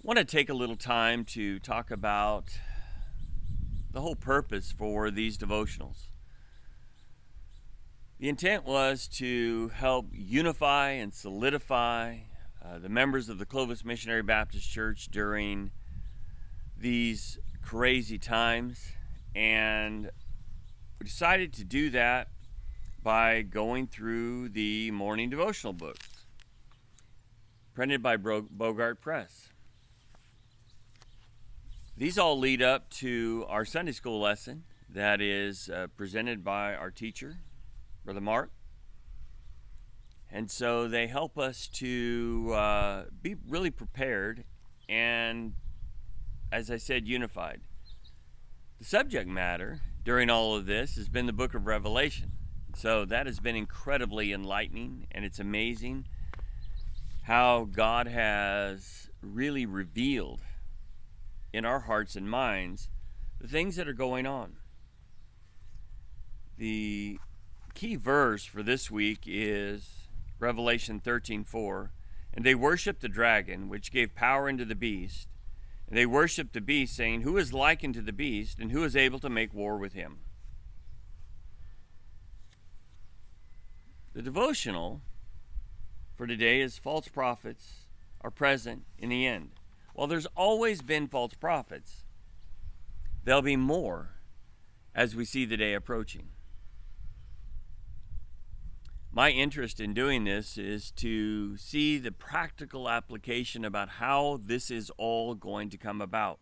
I want to take a little time to talk about the whole purpose for these devotionals. The intent was to help unify and solidify the members of the Clovis Missionary Baptist Church during these crazy times, and we decided to do that by going through the morning devotional books printed by Bogard Press. These all lead up to our Sunday school lesson that is presented by our teacher, Brother Mark. And so they help us to be really prepared and, as I said, unified. The subject matter during all of this has been the book of Revelation. So that has been incredibly enlightening, and it's amazing how God has really revealed in our hearts and minds the things that are going on. The key verse for this week is Revelation 13:4. And they worshiped the dragon, which gave power unto the beast. And they worshiped the beast, saying, Who is like unto the beast, and who is able to make war with him? The devotional for today is false prophets are present in the end. While there's always been false prophets, there'll be more as we see the day approaching. My interest in doing this is to see the practical application about how this is all going to come about.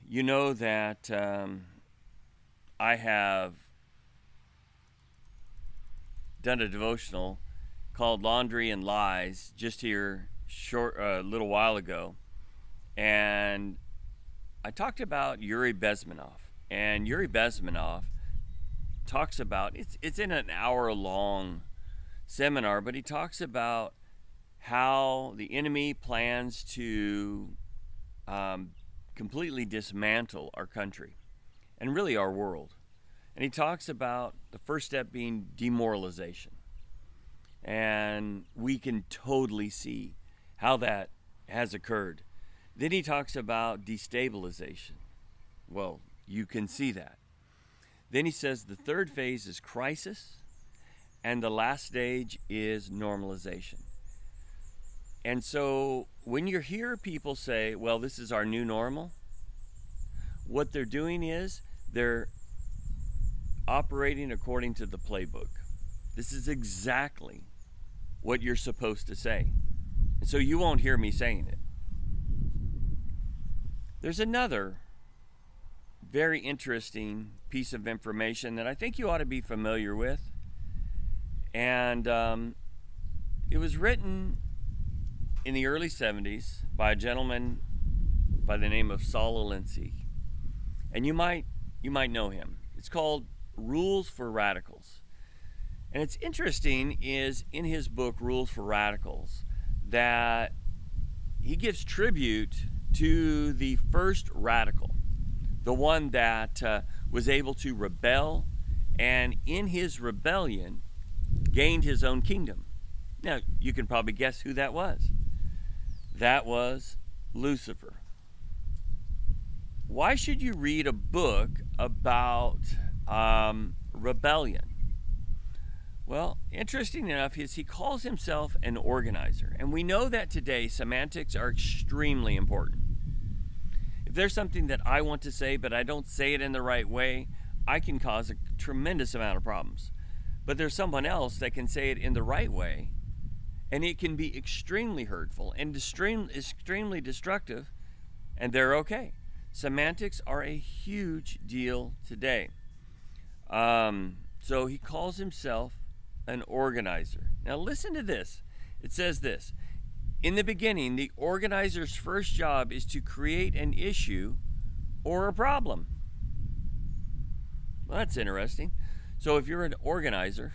You know that I have done a devotional called Laundry and Lies just here a little while ago, and I talked about Yuri Bezmenov, and Yuri Bezmenov talks about it's in an hour-long seminar, but he talks about how the enemy plans to completely dismantle our country and really our world. And he talks about the first step being demoralization, and we can totally see how that has occurred. Then he talks about destabilization. Well, you can see that. Then he says the third phase is crisis, and the last stage is normalization. And so when you hear people say, well, this is our new normal, what they're doing is they're operating according to the playbook. This is exactly what you're supposed to say. And so you won't hear me saying it. There's another very interesting piece of information that I think you ought to be familiar with. And it was written in the early 70s by a gentleman by the name of Saul Alinsky. And you might know him. It's called Rules for Radicals. And it's interesting is in his book, Rules for Radicals, that he gives tribute to the first radical, the one that was able to rebel, and in his rebellion gained his own kingdom. Now, you can probably guess who that was. That was Lucifer. Why should you read a book about rebellion? Well, interesting enough is he calls himself an organizer. And we know that today semantics are extremely important. If there's something that I want to say, but I don't say it in the right way, I can cause a tremendous amount of problems. But there's someone else that can say it in the right way, and it can be extremely hurtful and extremely destructive, and they're okay. Semantics are a huge deal today. So he calls himself an organizer. Now listen to this. It says this. In the beginning, the organizer's first job is to create an issue or a problem. Well, that's interesting. So if you're an organizer,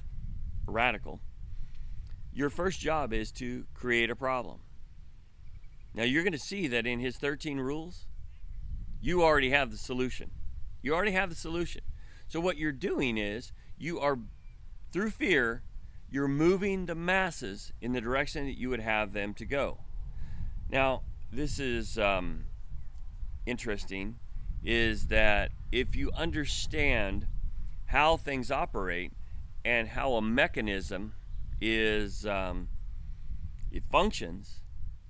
a radical, your first job is to create a problem. Now you're going to see that in his 13 rules, you already have the solution. You already have the solution. So what you're doing is you are, through fear, you're moving the masses in the direction that you would have them to go. Now, this is interesting, is that if you understand how things operate and how a mechanism is it functions,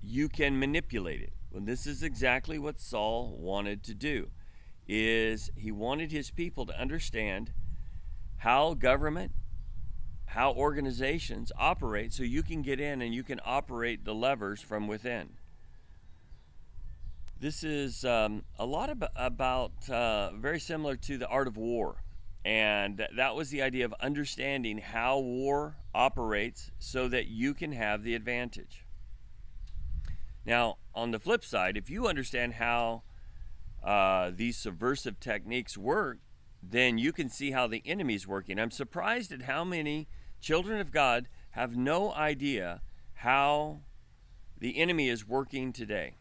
you can manipulate it. Well, this is exactly what Saul wanted to do. Is he wanted his people to understand how government, how organizations operate, so you can get in and you can operate the levers from within. This is a lot about very similar to the art of war. And that was the idea of understanding how war operates so that you can have the advantage. Now, on the flip side, if you understand how these subversive techniques work, then you can see how the enemy's working. I'm surprised at how many children of God have no idea how the enemy is working today.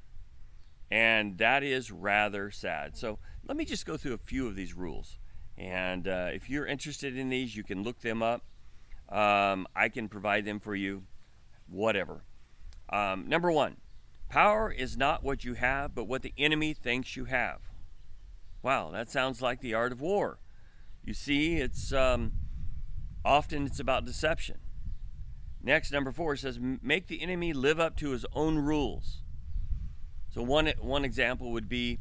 And that is rather sad. So let me just go through a few of these rules. And if you're interested in these, you can look them up. I can provide them for you, whatever. Number one, power is not what you have, but what the enemy thinks you have. Wow, that sounds like the art of war. You see, it's often it's about deception. Next, number 4 says, make the enemy live up to his own rules. So one example would be,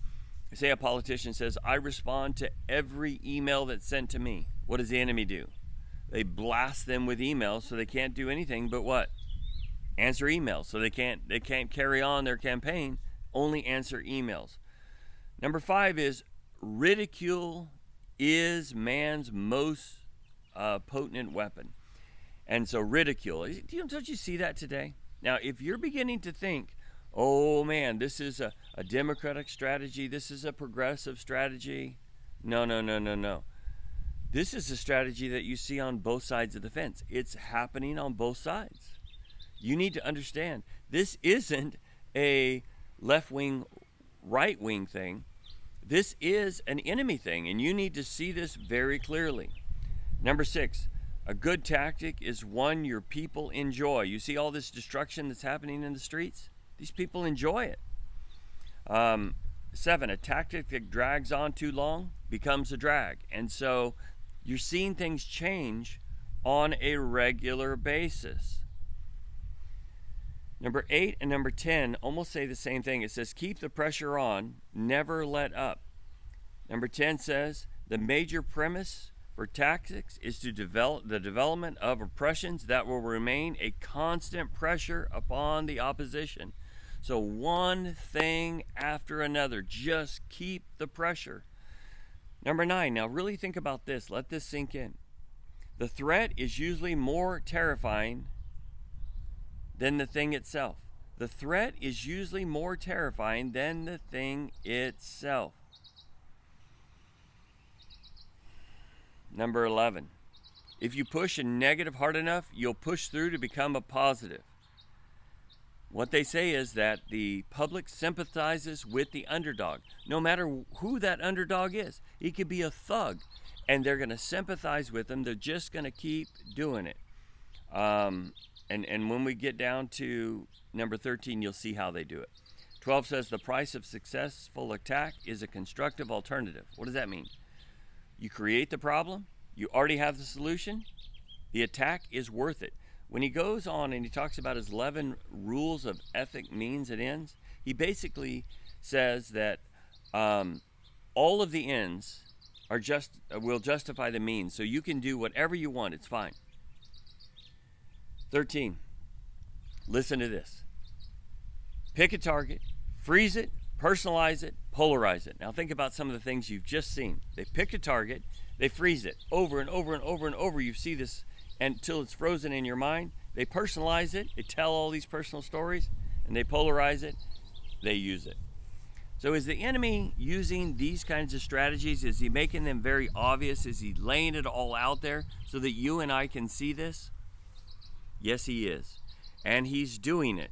say a politician says, I respond to every email that's sent to me. What does the enemy do? They blast them with emails so they can't do anything but what? Answer emails. So they can't carry on their campaign, only answer emails. Number 5 is ridicule is man's most potent weapon. And so ridicule, don't you see that today? Now, if you're beginning to think, oh man, this is a democratic strategy, this is a progressive strategy. No. This is a strategy that you see on both sides of the fence. It's happening on both sides. You need to understand, this isn't a left-wing, right-wing thing. This is an enemy thing, and you need to see this very clearly. Number 6, a good tactic is one your people enjoy. You see all this destruction that's happening in the streets? These people enjoy it. 7, a tactic that drags on too long becomes a drag. And so you're seeing things change on a regular basis. Number 8 and number 10 almost say the same thing. It says, keep the pressure on, never let up. Number 10 says, the major premise for tactics is to develop the development of oppressions that will remain a constant pressure upon the opposition. So one thing after another, just keep the pressure. Number 9, now really think about this. Let this sink in. The threat is usually more terrifying than the thing itself. The threat is usually more terrifying than the thing itself. Number 11, if you push a negative hard enough, you'll push through to become a positive. What they say is that the public sympathizes with the underdog, no matter who that underdog is. He could be a thug, and they're going to sympathize with him. They're just going to keep doing it. And when we get down to number 13, you'll see how they do it. 12 says the price of successful attack is a constructive alternative. What does that mean? You create the problem, you already have the solution, the attack is worth it. When he goes on and he talks about his 11 rules of ethic, means, and ends, he basically says that all of the ends are will justify the means. So you can do whatever you want, it's fine. 13, listen to this. Pick a target, freeze it, personalize it, polarize it. Now think about some of the things you've just seen. They pick a target, they freeze it over and over and over and over. You see this until it's frozen in your mind. They personalize it, they tell all these personal stories, and they polarize it, they use it. So is the enemy using these kinds of strategies? Is he making them very obvious? Is he laying it all out there so that you and I can see this? Yes, he is. And he's doing it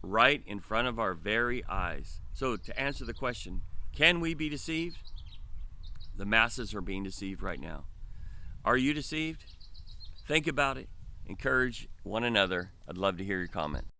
right in front of our very eyes. So to answer the question, can we be deceived? The masses are being deceived right now. Are you deceived? Think about it. Encourage one another. I'd love to hear your comment.